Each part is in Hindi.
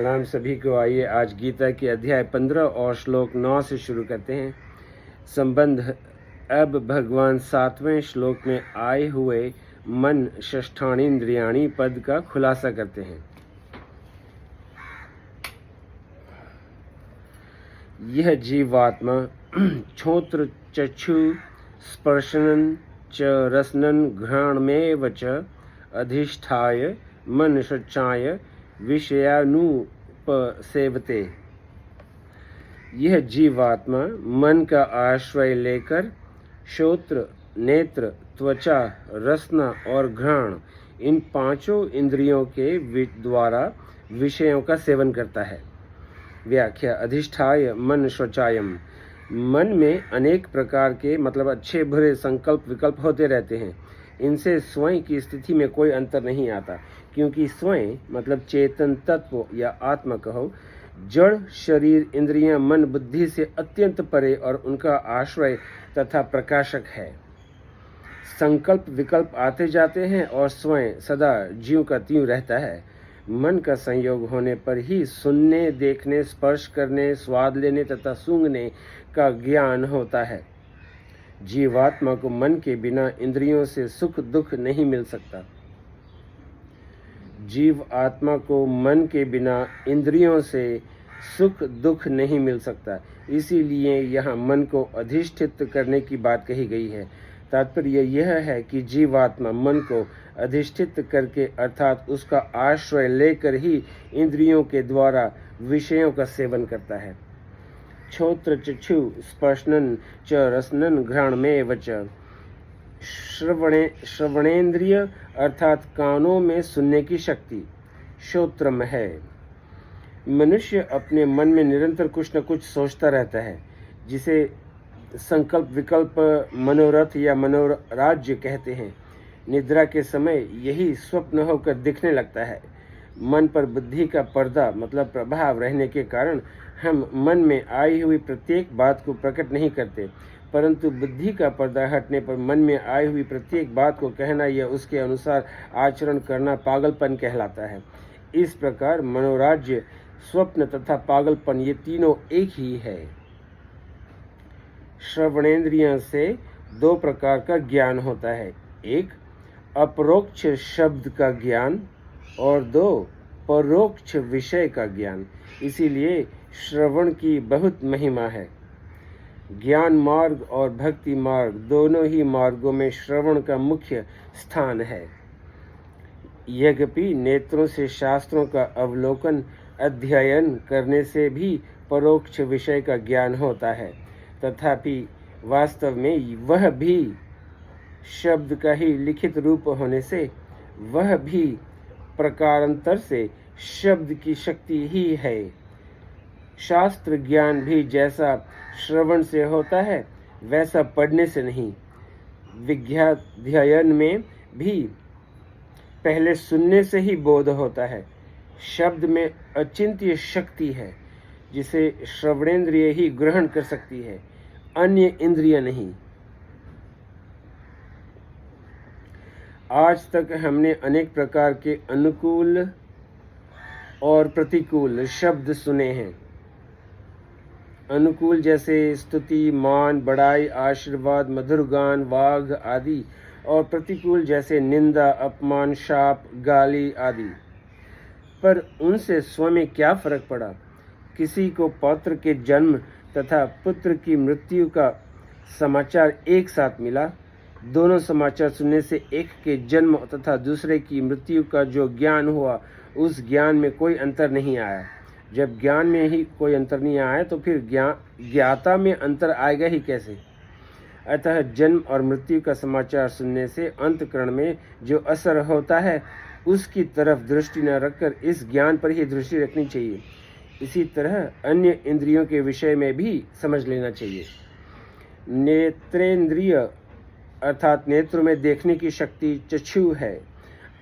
प्रणाम सभी को। आइए आज गीता के अध्याय 15 और श्लोक 9 से शुरू करते हैं। संबंध। अब भगवान 7वें श्लोक में आए हुए मन षष्ठानीन्द्रियाणी पद का खुलासा करते हैं। यह जीवात्मा श्रोत्र चक्षु स्पर्शनं च रसनं घ्राणमेव च अधिष्ठाय मनश्चाय विषयानुपसेवते। यह जीवात्मा मन का आश्रय लेकर श्रोत्र, नेत्र, त्वचा, रसना और घ्राण इन पांचों इंद्रियों के द्वारा विषयों का सेवन करता है। व्याख्या। अधिष्ठाय मन शौचायम। मन में अनेक प्रकार के मतलब अच्छे बुरे संकल्प विकल्प होते रहते हैं। इनसे स्वयं की स्थिति में कोई अंतर नहीं आता, क्योंकि स्वयं मतलब चेतन तत्व या आत्मा कहो, जड़ शरीर इंद्रियां मन बुद्धि से अत्यंत परे और उनका आश्रय तथा प्रकाशक है। संकल्प विकल्प आते जाते हैं और स्वयं सदा ज्यों का त्यों रहता है। मन का संयोग होने पर ही सुनने, देखने, स्पर्श करने, स्वाद लेने तथा सूंघने का ज्ञान होता है। जीवात्मा को मन के बिना इंद्रियों से सुख दुख नहीं मिल सकता। जीव आत्मा को मन के बिना इंद्रियों से सुख दुख नहीं मिल सकता। इसीलिए यहाँ मन को अधिष्ठित करने की बात कही गई है। तात्पर्य यह है कि जीवात्मा मन को अधिष्ठित करके अर्थात उसका आश्रय लेकर ही इंद्रियों के द्वारा विषयों का सेवन करता है। श्रोत्र चक्षु स्पर्शनं च रसनं घ्राणमेव च। श्रवणेन्द्रिय अर्थात कानों में सुनने की शक्ति श्रोत्र में है। मनुष्य अपने मन में निरंतर कुछ न कुछ सोचता रहता है, जिसे संकल्प विकल्प मनोरथ या मनोराज्य कहते हैं। निद्रा के समय यही स्वप्न होकर दिखने लगता है। मन पर बुद्धि का पर्दा मतलब प्रभाव रहने के कारण हम मन में आई हुई प्रत्येक बात को प्रकट नहीं करते, परंतु बुद्धि का पर्दा हटने पर मन में आई हुई प्रत्येक बात को कहना या उसके अनुसार आचरण करना पागलपन कहलाता है। इस प्रकार मनोराज्य, स्वप्न तथा पागलपन ये तीनों एक ही है। श्रवणेन्द्रियों से दो प्रकार का ज्ञान होता है, एक अपरोक्ष शब्द का ज्ञान और दो परोक्ष विषय का ज्ञान। इसीलिए श्रवण की बहुत महिमा है। ज्ञान मार्ग और भक्ति मार्ग दोनों ही मार्गों में श्रवण का मुख्य स्थान है। यद्यपि नेत्रों से शास्त्रों का अवलोकन अध्ययन करने से भी परोक्ष विषय का ज्ञान होता है, तथापि वास्तव में वह भी शब्द का ही लिखित रूप होने से वह भी प्रकारांतर से शब्द की शक्ति ही है। शास्त्र ज्ञान भी जैसा श्रवण से होता है वैसा पढ़ने से नहीं। विज्ञाध्ययन में भी पहले सुनने से ही बोध होता है। शब्द में अचिंत्य शक्ति है, जिसे श्रवणेन्द्रिय ही ग्रहण कर सकती है, अन्य इंद्रिय नहीं। आज तक हमने अनेक प्रकार के अनुकूल और प्रतिकूल शब्द सुने हैं। अनुकूल जैसे स्तुति, मान, बड़ाई, आशीर्वाद, मधुर गान, वाग आदि, और प्रतिकूल जैसे निंदा, अपमान, शाप, गाली आदि। पर उनसे स्वयं में क्या फर्क पड़ा? किसी को पौत्र के जन्म तथा पुत्र की मृत्यु का समाचार एक साथ मिला। दोनों समाचार सुनने से एक के जन्म तथा दूसरे की मृत्यु का जो ज्ञान हुआ, उस ज्ञान में कोई अंतर नहीं आया। जब ज्ञान में ही कोई अंतर नहीं आया तो फिर ज्ञाता में अंतर आएगा ही कैसे? अतः जन्म और मृत्यु का समाचार सुनने से अंतःकरण में जो असर होता है, उसकी तरफ दृष्टि न रखकर इस ज्ञान पर ही दृष्टि रखनी चाहिए। इसी तरह अन्य इंद्रियों के विषय में भी समझ लेना चाहिए। नेत्रेंद्रिय अर्थात नेत्रों में देखने की शक्ति चक्षु है।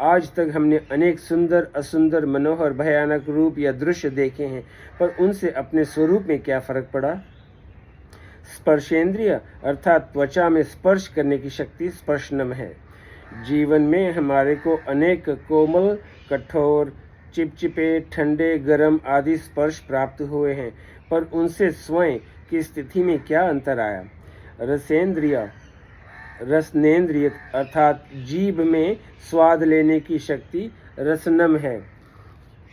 आज तक हमने अनेक सुंदर, असुंदर, मनोहर, भयानक रूप या दृश्य देखे हैं, पर उनसे अपने स्वरूप में क्या फर्क पड़ा? स्पर्शेंद्रिय अर्थात त्वचा में स्पर्श करने की शक्ति स्पर्शनम है। जीवन में हमारे को अनेक कोमल, कठोर, चिपचिपे, ठंडे, गर्म आदि स्पर्श प्राप्त हुए हैं, पर उनसे स्वयं की स्थिति में क्या अंतर आया? रसनेन्द्रिय अर्थात जीभ में स्वाद लेने की शक्ति रसनम है।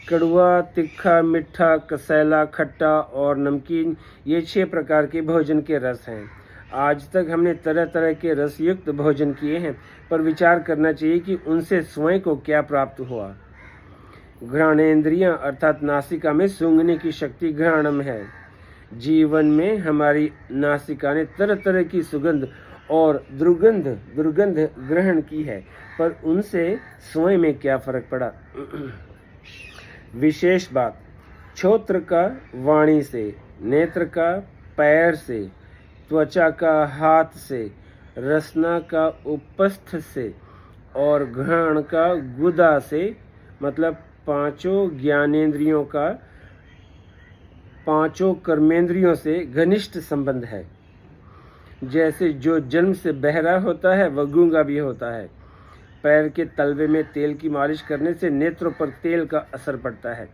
कड़वा, तीखा, मीठा, कसैला, खट्टा और नमकीन, ये 6 प्रकार के भोजन के रस हैं। आज तक हमने तरह तरह के रसयुक्त भोजन किए हैं, पर विचार करना चाहिए कि उनसे स्वयं को क्या प्राप्त हुआ। घ्राणेन्द्रियां अर्थात नासिका में सूंघने की शक्ति घ्राणम है। जीवन में हमारी नासिका ने तरह तरह की सुगंध और दुर्गंध ग्रहण की है, पर उनसे स्वयं में क्या फर्क पड़ा? विशेष बात, श्रोत्र का वाणी से, नेत्र का पैर से, त्वचा का हाथ से, रसना का उपस्थ से और घ्राण का गुदा से, मतलब पांचों ज्ञानेंद्रियों का पांचों कर्मेंद्रियों से घनिष्ठ संबंध है। जैसे जो जन्म से बहरा होता है वह गूंगा भी होता है। पैर के तलवे में तेल की मालिश करने से नेत्रों पर तेल का असर पड़ता है।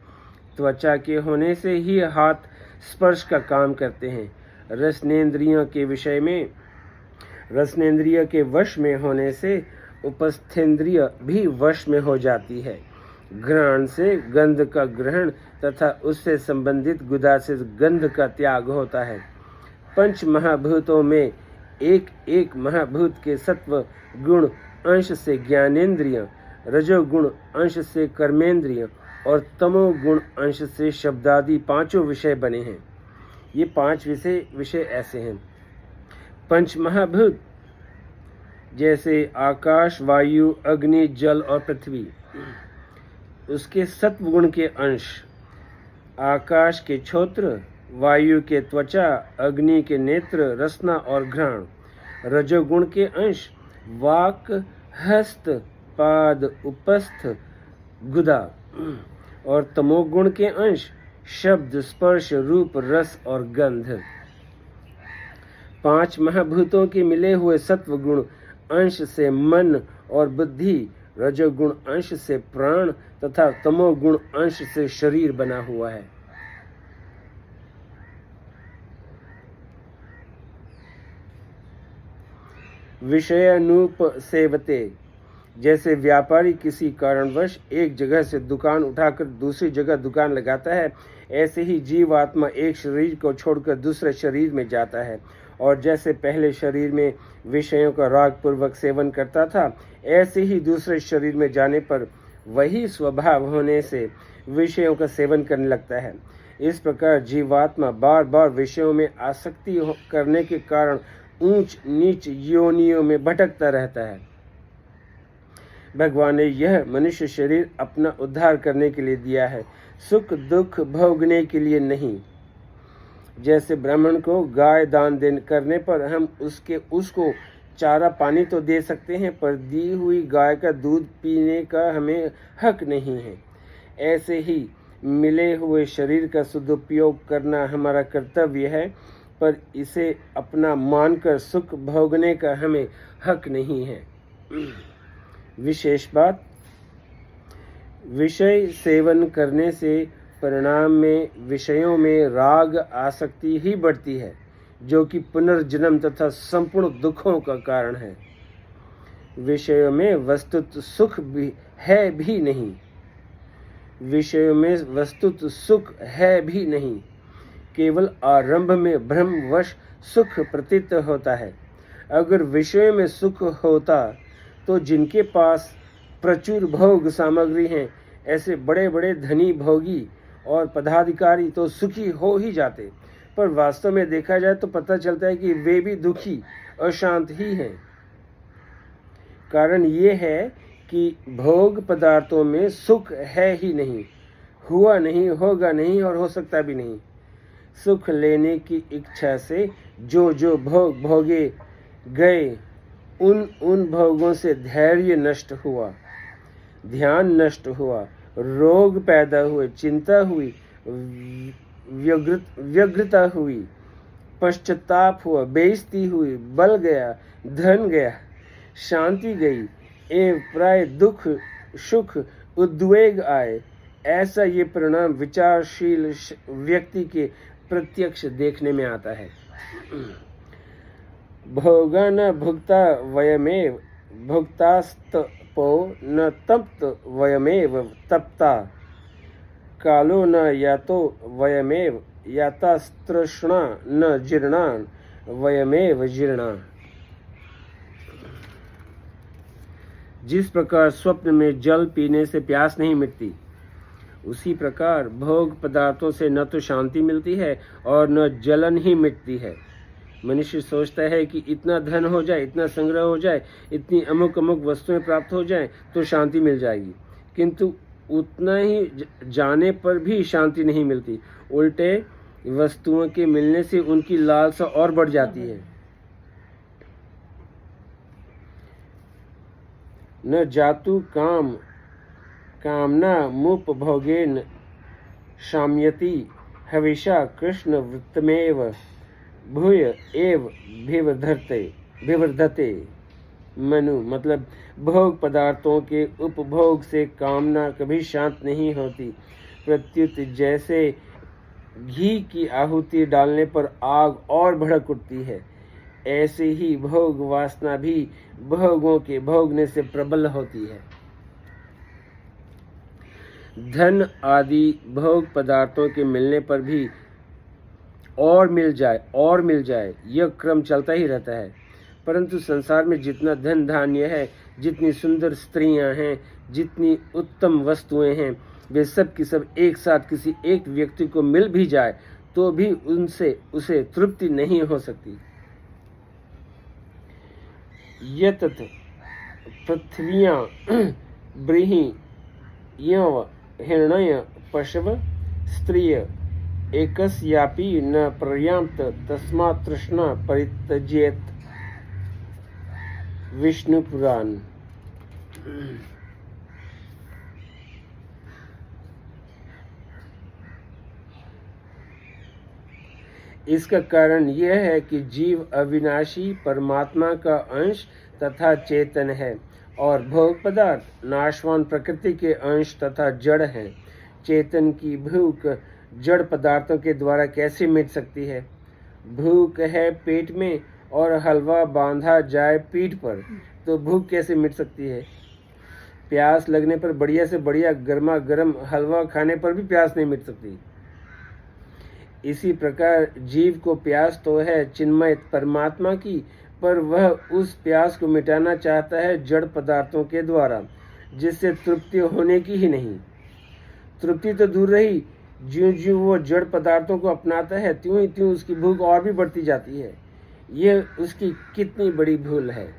त्वचा के होने से ही हाथ स्पर्श का काम करते हैं। रसनेन्द्रिय के वश में होने से उपस्थेंद्रिय भी वश में हो जाती है। घ्राण से गंध का ग्रहण तथा उससे संबंधित गुदा से गंध का त्याग होता है। पंच महाभूतों में एक एक महाभूत के सत्व गुण अंश से ज्ञानेन्द्रिय, रजोगुण अंश से कर्मेंद्रिय और तमोगुण अंश से शब्दादि पांचों विषय बने हैं। ये 5 विषय ऐसे हैं। पंच महाभूत जैसे आकाश, वायु, अग्नि, जल और पृथ्वी, उसके सत्व गुण के अंश आकाश के श्रोत्र, वायु के त्वचा, अग्नि के नेत्र, रसना और घ्राण। रजोगुण के अंश वाक, हस्त, पाद, उपस्थ, गुदा और तमोगुण के अंश शब्द, स्पर्श, रूप, रस और गंध। 5 महाभूतों के मिले हुए सत्व गुण अंश से मन और बुद्धि, रजोगुण अंश से प्राण तथा तमोगुण अंश से शरीर बना हुआ है। विषयानुपसेवते, जैसे व्यापारी किसी कारणवश एक जगह से दुकान उठाकर दूसरी जगह दुकान लगाता है, ऐसे ही जीवात्मा एक शरीर को छोड़कर दूसरे शरीर में जाता है। और जैसे पहले शरीर में विषयों का राग पूर्वक सेवन करता था, ऐसे ही दूसरे शरीर में जाने पर वही स्वभाव होने से विषयों का सेवन करने लगता है। इस प्रकार जीवात्मा बार बार विषयों में आसक्ति करने के कारण ऊंच नीच योनियों में भटकता रहता है। भगवान ने यह मनुष्य शरीर अपना उद्धार करने के लिए दिया है, सुख दुख भोगने के लिए नहीं। जैसे ब्राह्मण को गाय दान करने पर हम उसको चारा पानी तो दे सकते हैं, पर दी हुई गाय का दूध पीने का हमें हक नहीं है। ऐसे ही मिले हुए शरीर का सदुपयोग करना हमारा कर्तव्य है, पर इसे अपना मानकर सुख भोगने का हमें हक नहीं है। विशेष बात, विषय सेवन करने से परिणाम में विषयों में राग आसक्ति ही बढ़ती है, जो कि पुनर्जन्म तथा संपूर्ण दुखों का कारण है। विषयों में वस्तुत सुख भी है भी नहीं, विषयों में वस्तुत सुख है भी नहीं, केवल आरंभ में भ्रमवश सुख प्रतीत होता है। अगर विषयों में सुख होता तो जिनके पास प्रचुर भोग सामग्री हैं, ऐसे बड़े बड़े धनी भोगी और पदाधिकारी तो सुखी हो ही जाते, पर वास्तव में देखा जाए तो पता चलता है कि वे भी दुखी अशांत ही हैं। कारण ये है कि भोग पदार्थों में सुख है ही नहीं, हुआ नहीं, होगा नहीं और हो सकता भी नहीं। सुख लेने की इच्छा से जो जो भोग भोगे गए, उन भोगों से धैर्य नष्ट हुआ, ध्यान नष्ट हुआ, रोग पैदा हुए, चिंता हुई, व्यग्रता हुई, पश्चाताप हुआ, बेइज्जती हुई, बल गया, धन गया, शांति गई एवं प्राय दुख सुख उद्वेग आए। ऐसा ये परिणाम विचारशील व्यक्ति के प्रत्यक्ष देखने में आता है। भोगा न भुक्ता वयमेव भुक्तास्तपो न तप्त वयमेव तप्ता कालो न यातो वयमेव यातास्तृष्णा न जीर्णा वयमेव जीर्णा। जिस प्रकार स्वप्न में जल पीने से प्यास नहीं मिटती, उसी प्रकार भोग पदार्थों से न तो शांति मिलती है और न जलन ही मिटती है। मनुष्य सोचता है कि इतना धन हो जाए, इतना संग्रह हो जाए, इतनी अमुक अमुक वस्तुएं प्राप्त हो जाएं तो शांति मिल जाएगी, किंतु उतना ही जाने पर भी शांति नहीं मिलती। उल्टे वस्तुओं के मिलने से उनकी लालसा और बढ़ जाती है। न जातु काम कामना मुपभोगेन शाम्यति हविषा कृष्ण वृत्तमेव भूय एव विवर्धते। मनु मतलब भोग पदार्थों के उपभोग से कामना कभी शांत नहीं होती, प्रत्युत जैसे घी की आहुति डालने पर आग और भड़क उठती है, ऐसे ही भोग वासना भी भोगों के भोगने से प्रबल होती है। धन आदि भोग पदार्थों के मिलने पर भी और मिल जाए यह क्रम चलता ही रहता है, परंतु संसार में जितना धन धान्य है, जितनी सुंदर स्त्रियां हैं, जितनी उत्तम वस्तुएं हैं, वे सब की सब एक साथ किसी एक व्यक्ति को मिल भी जाए तो भी उनसे उसे तृप्ति नहीं हो सकती। यतत पृथ्व्यां ब्रीहि यव हिरण्य पशव स्त्रिय एकस्यापि न पर्याप्त तस्मात् तृष्णा परित्यजेत। विष्णु पुराण। इसका कारण यह है कि जीव अविनाशी परमात्मा का अंश तथा चेतन है और भोग पदार्थ नाशवान प्रकृति के अंश तथा जड़ हैं। चेतन की भूख जड़ पदार्थों के द्वारा कैसे मिट सकती है? भूख है पेट में और हलवा बांधा जाए पीठ पर तो भूख कैसे मिट सकती है? प्यास लगने पर बढ़िया से बढ़िया गर्मा गर्म हलवा खाने पर भी प्यास नहीं मिट सकती। इसी प्रकार जीव को प्यास तो है चिन्मय परमात्मा की, पर वह उस प्यास को मिटाना चाहता है जड़ पदार्थों के द्वारा, जिससे तृप्ति होने की ही नहीं। तृप्ति तो दूर रही, ज्यों ज्यों वो जड़ पदार्थों को अपनाता है त्यों ही त्यों उसकी भूख और भी बढ़ती जाती है। यह उसकी कितनी बड़ी भूल है।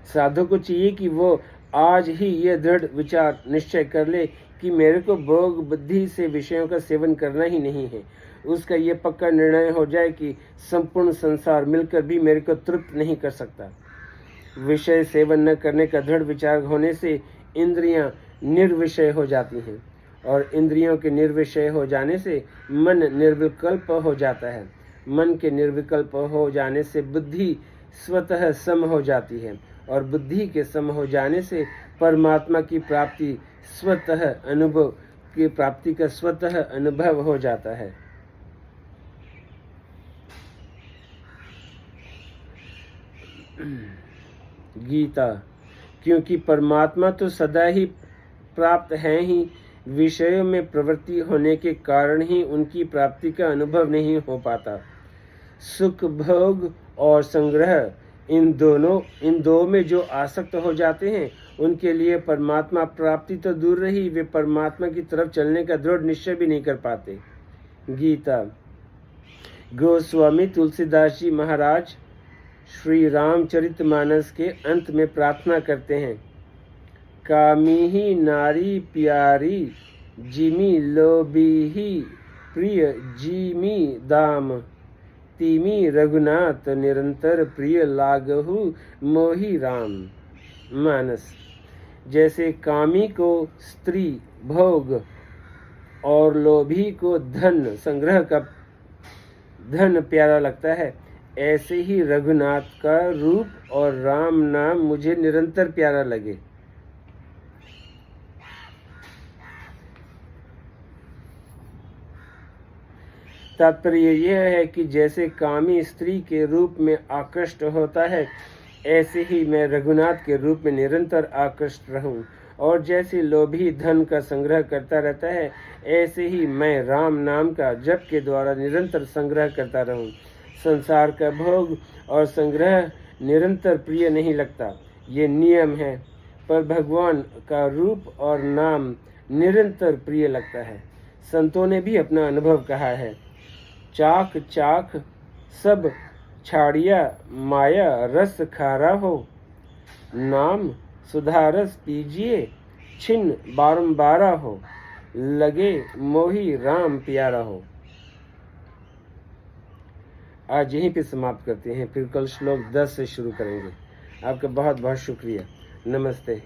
साधु को चाहिए कि वो आज ही यह दृढ़ विचार निश्चय कर ले कि मेरे को भोग बुद्धि से विषयों का सेवन करना ही नहीं है। उसका यह पक्का निर्णय हो जाए कि संपूर्ण संसार मिलकर भी मेरे को तृप्त नहीं कर सकता। विषय सेवन न करने का दृढ़ विचार होने से इंद्रियां निर्विषय हो जाती हैं और इंद्रियों के निर्विषय हो जाने से मन निर्विकल्प हो जाता है। मन के निर्विकल्प हो जाने से बुद्धि स्वतः सम हो जाती है और बुद्धि के सम हो जाने से परमात्मा की प्राप्ति का स्वतः अनुभव हो जाता है। गीता। क्योंकि परमात्मा तो सदा ही प्राप्त है ही, विषयों में प्रवृत्ति होने के कारण ही उनकी प्राप्ति का अनुभव नहीं हो पाता। सुख भोग और संग्रह इन दो में जो आसक्त हो जाते हैं उनके लिए परमात्मा प्राप्ति तो दूर रही, वे परमात्मा की तरफ चलने का दृढ़ निश्चय भी नहीं कर पाते। गीता। गोस्वामी तुलसीदास जी महाराज श्री रामचरितमानस के अंत में प्रार्थना करते हैं, कामी ही नारी प्यारी जिमी लोभी ही प्रिय जिमी दाम तिमी रघुनाथ निरंतर प्रिय लागहु मोहि राम। मानस। जैसे कामी को स्त्री भोग और लोभी को धन संग्रह का धन प्यारा लगता है, ऐसे ही रघुनाथ का रूप और राम नाम मुझे निरंतर प्यारा लगे। तात्पर्य यह है कि जैसे कामी स्त्री के रूप में आकृष्ट होता है, ऐसे ही मैं रघुनाथ के रूप में निरंतर आकृष्ट रहूं, और जैसे लोभी धन का संग्रह करता रहता है, ऐसे ही मैं राम नाम का जप के द्वारा निरंतर संग्रह करता रहूं। संसार का भोग और संग्रह निरंतर प्रिय नहीं लगता, ये नियम है, पर भगवान का रूप और नाम निरंतर प्रिय लगता है। संतों ने भी अपना अनुभव कहा है, चाख चाख सब छाड़िया माया रस खारा हो, नाम सुधारस पीजिए छिन्न बारंबारा हो, लगे मोही राम प्यारा हो। आज यहीं पे समाप्त करते हैं, फिर कल श्लोक 10 से शुरू करेंगे। आपका बहुत बहुत शुक्रिया। नमस्ते।